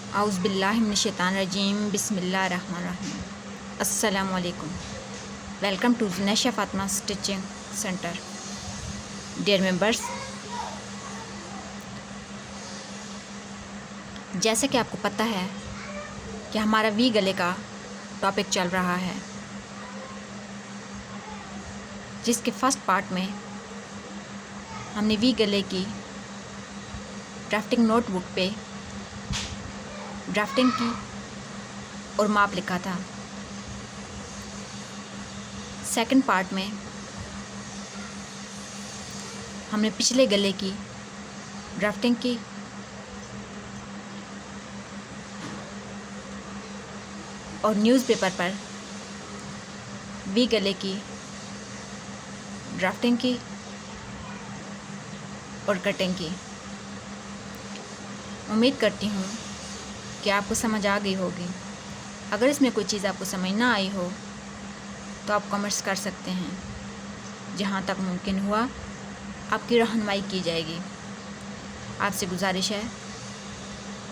आउज़ु बिल्लाहि मिनश शैतानिर रजीम बिस्मिल्लाहिर रहमानिर रहीम। अस्सलामु अलैकुम। Welcome to Naisha Fatima stitching centre. Dear members, जैसे कि आपको पता है कि हमारा वी गले का टॉपिक चल रहा है, जिसके फर्स्ट पार्ट में हमने वी गले की ड्राफ्टिंग नोटबुक पे ड्राफ्टिंग की और माप लिखा था। सेकंड पार्ट में हमने पिछले गले की ड्राफ्टिंग की और न्यूज़पेपर पर वी गले की ड्राफ्टिंग की और कटिंग की। उम्मीद करती हूँ कि आपको समझ आ गई होगी। अगर इसमें कोई चीज़ आपको समझ ना आई हो तो आप कमेंट्स कर सकते हैं। जहाँ तक मुमकिन हुआ आपकी रहनुमाई की जाएगी। आपसे गुजारिश है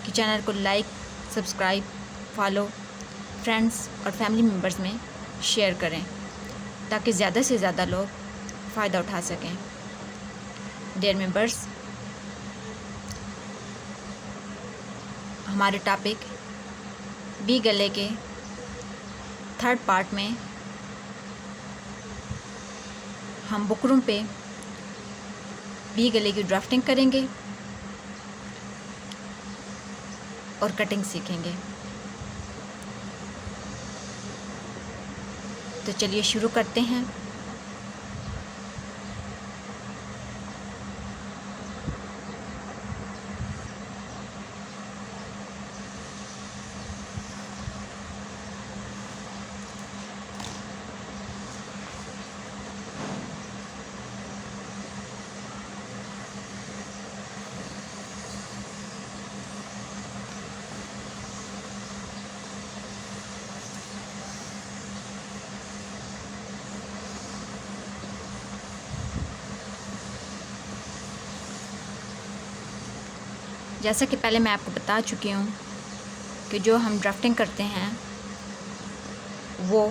कि चैनल को लाइक, सब्सक्राइब, फॉलो, फ्रेंड्स और फैमिली मेम्बर्स में शेयर करें ताकि ज़्यादा से ज़्यादा लोग फ़ायदा उठा सकें। डियर मेंबर्स, हमारे टॉपिक वी गले के थर्ड पार्ट में हम बुकरम पे वी गले की ड्राफ्टिंग करेंगे और कटिंग सीखेंगे। तो चलिए शुरू करते हैं। जैसा कि पहले मैं आपको बता चुकी हूँ कि जो हम ड्राफ्टिंग करते हैं वो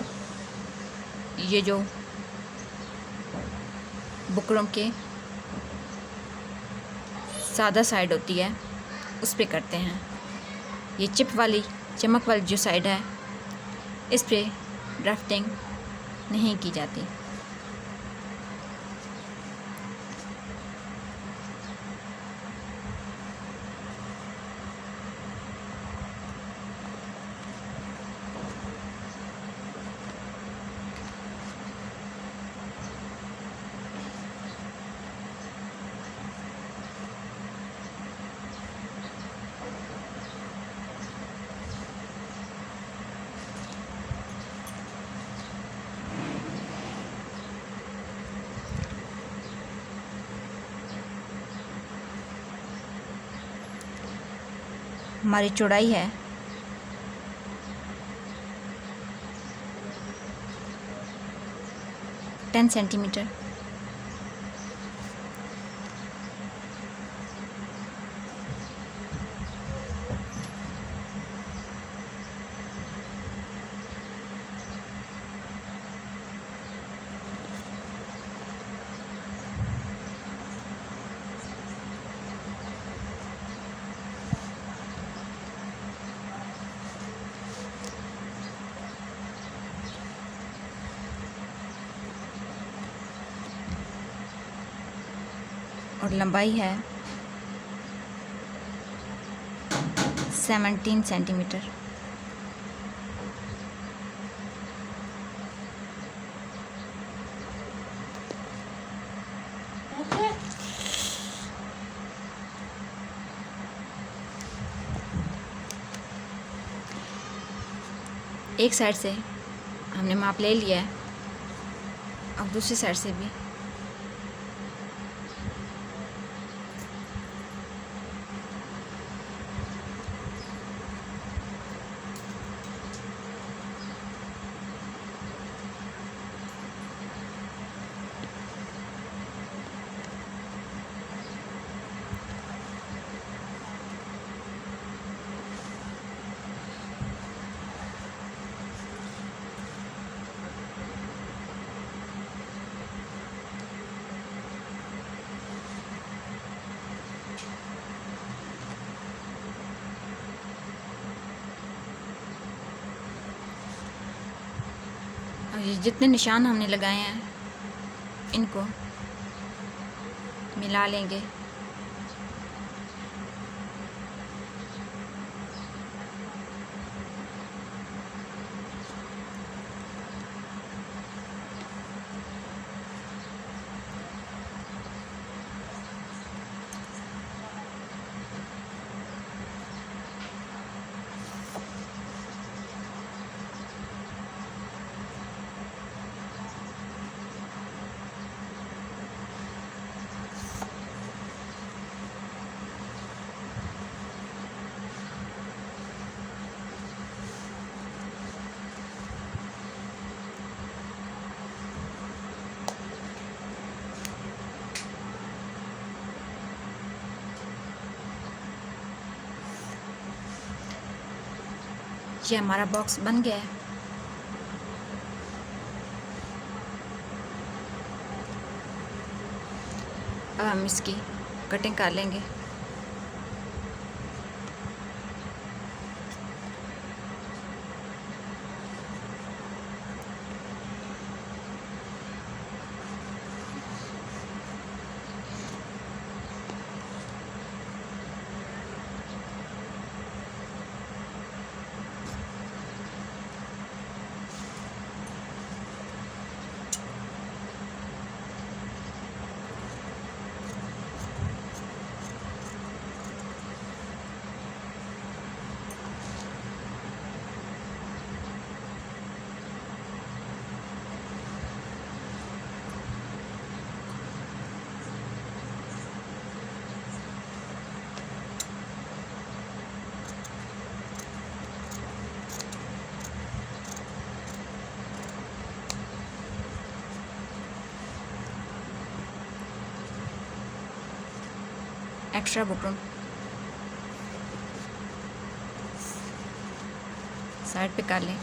ये जो बुकरम के सादा साइड होती है उस पे करते हैं। ये चिप वाली, चमक वाली जो साइड है इस पे ड्राफ्टिंग नहीं की जाती। हमारी चौड़ाई है 10 सेंटीमीटर। और लंबाई है 17 सेंटीमीटर। एक साइड से हमने माप ले लिया है, अब दूसरी साइड से भी और ये जितने निशान हमने लगाए हैं इनको मिला लेंगे। ये हमारा बॉक्स बन गया है। अब हम इसकी कटिंग कर लेंगे। एक्स्ट्रा बुकरम साइड पे कर लें।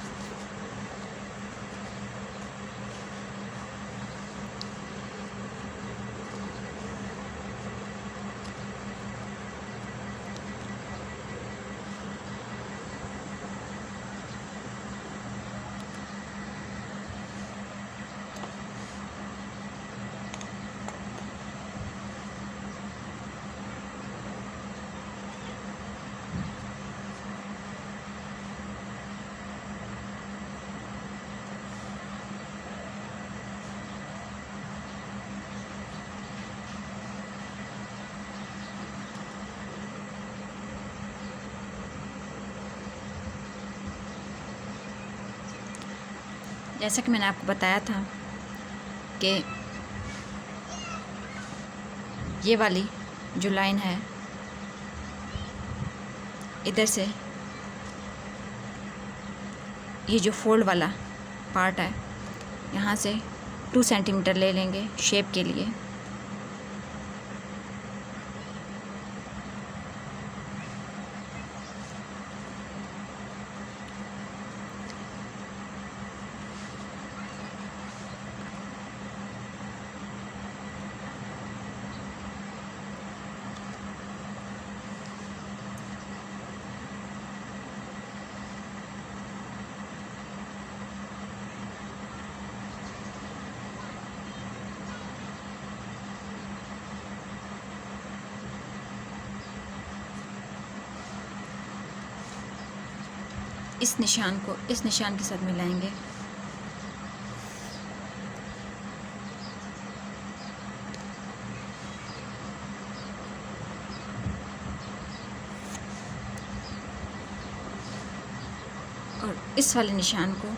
जैसा कि मैंने आपको बताया था कि ये वाली जो लाइन है इधर से ये जो फोल्ड वाला पार्ट है यहाँ से 2 सेंटीमीटर ले लेंगे शेप के लिए। इस निशान को इस निशान के साथ मिलाएंगे। और इस वाले निशान को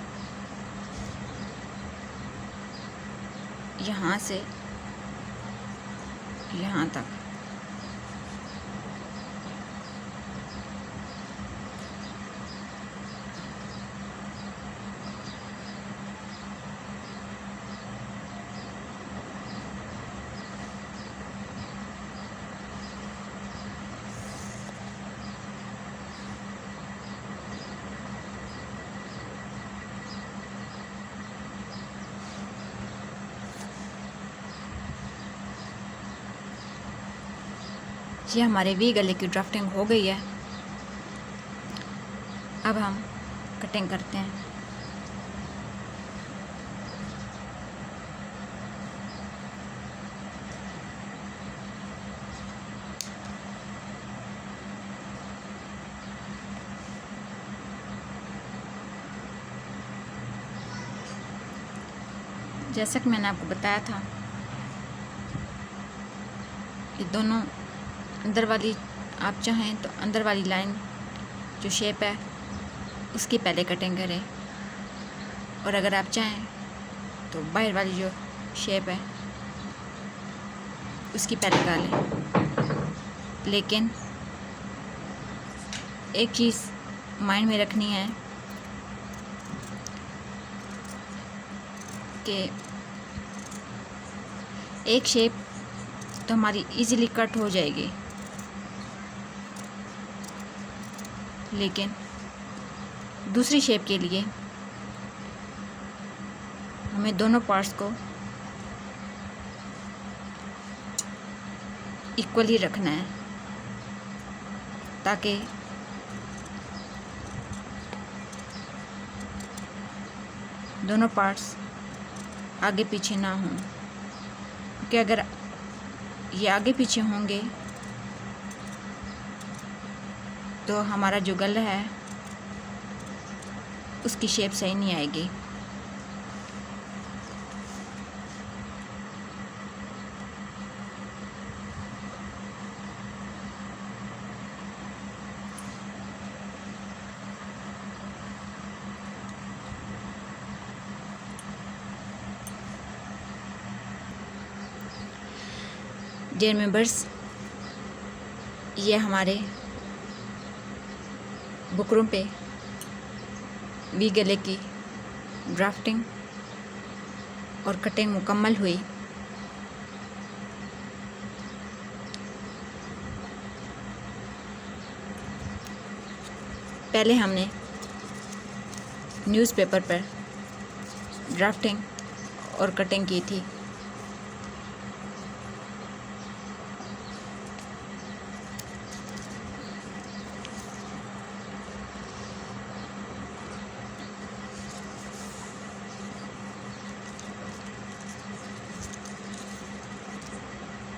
यहाँ से यहाँ तक ये हमारे वी गले की ड्राफ्टिंग हो गई है। अब हम कटिंग करते हैं। जैसा कि मैंने आपको बताया था, ये दोनों अंदर वाली, आप चाहें तो अंदर वाली लाइन जो शेप है उसकी पहले कटिंग करें, और अगर आप चाहें तो बाहर वाली जो शेप है उसकी पहले निकालें। लेकिन एक चीज़ माइंड में रखनी है कि एक शेप तो हमारी इजीली कट हो जाएगी, लेकिन दूसरी शेप के लिए हमें दोनों पार्ट्स को इक्वली रखना है, ताकि दोनों पार्ट्स आगे पीछे ना हों। क्योंकि अगर ये आगे पीछे होंगे तो हमारा जो गला है उसकी शेप सही नहीं आएगी। डियर मेंबर्स, ये हमारे बुकरम पे वी गले की ड्राफ्टिंग और कटिंग मुकम्मल हुई। पहले हमने न्यूज़पेपर पर ड्राफ्टिंग और कटिंग की थी।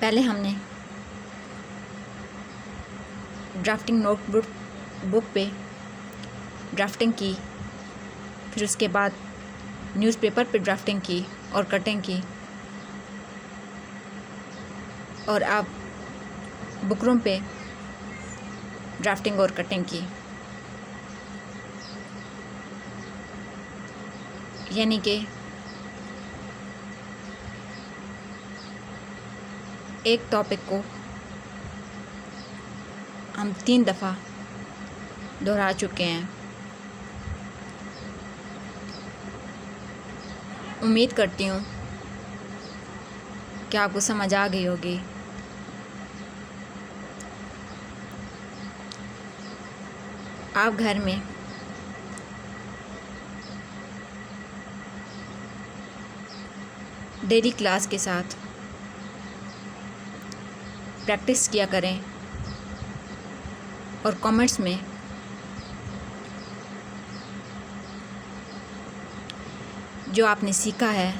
पहले हमने ड्राफ्टिंग नोटबुक पे ड्राफ्टिंग की, फिर उसके बाद न्यूज़पेपर पे ड्राफ्टिंग की और कटिंग की, और अब बुकरम पे ड्राफ्टिंग और कटिंग की। यानी कि एक टॉपिक को हम 3 दफ़ा दोहरा चुके हैं। उम्मीद करती हूँ कि आपको समझ आ गई होगी। आप घर में डेली क्लास के साथ प्रैक्टिस किया करें और कमेंट्स में जो आपने सीखा है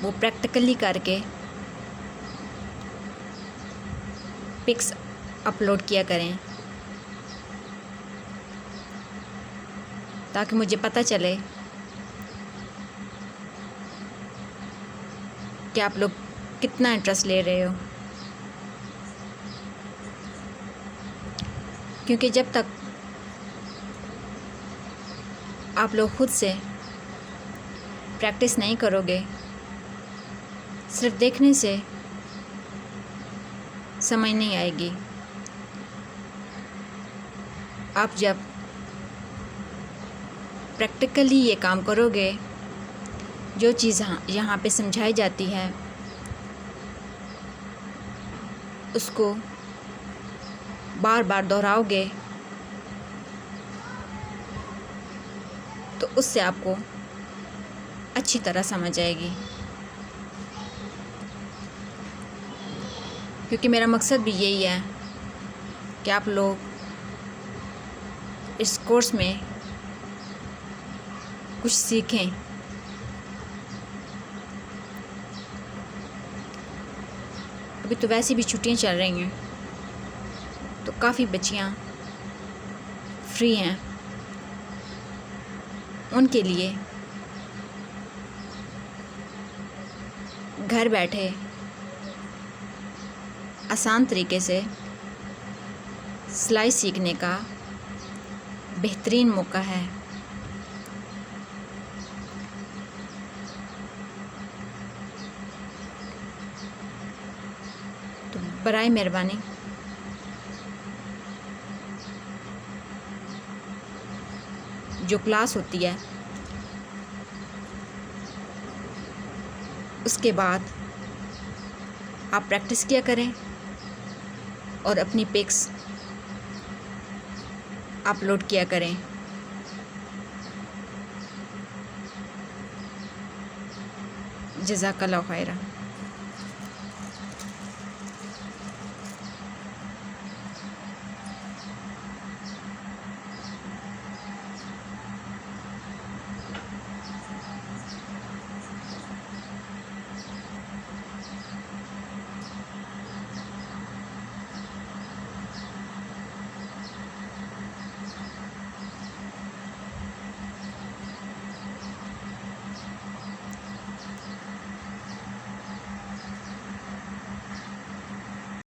वो प्रैक्टिकली करके पिक्स अपलोड किया करें, ताकि मुझे पता चले कि आप लोग कितना इंटरेस्ट ले रहे हो। क्योंकि जब तक आप लोग खुद से प्रैक्टिस नहीं करोगे, सिर्फ देखने से समझ नहीं आएगी। आप जब प्रैक्टिकली ये काम करोगे, जो चीज़ यहाँ पे समझाई जाती है उसको बार बार दोहराओगे, तो उससे आपको अच्छी तरह समझ आएगी। क्योंकि मेरा मकसद भी यही है कि आप लोग इस कोर्स में कुछ सीखें। अभी तो वैसे भी छुट्टियां चल रही हैं, तो काफ़ी बच्चियां फ्री हैं, उनके लिए घर बैठे आसान तरीके से सिलाई सीखने का बेहतरीन मौका है। तो बराए मेहरबानी जो क्लास होती है उसके बाद आप प्रैक्टिस किया करें और अपनी पिक्स अपलोड किया करें। जज़ाकल्लाह खैरा।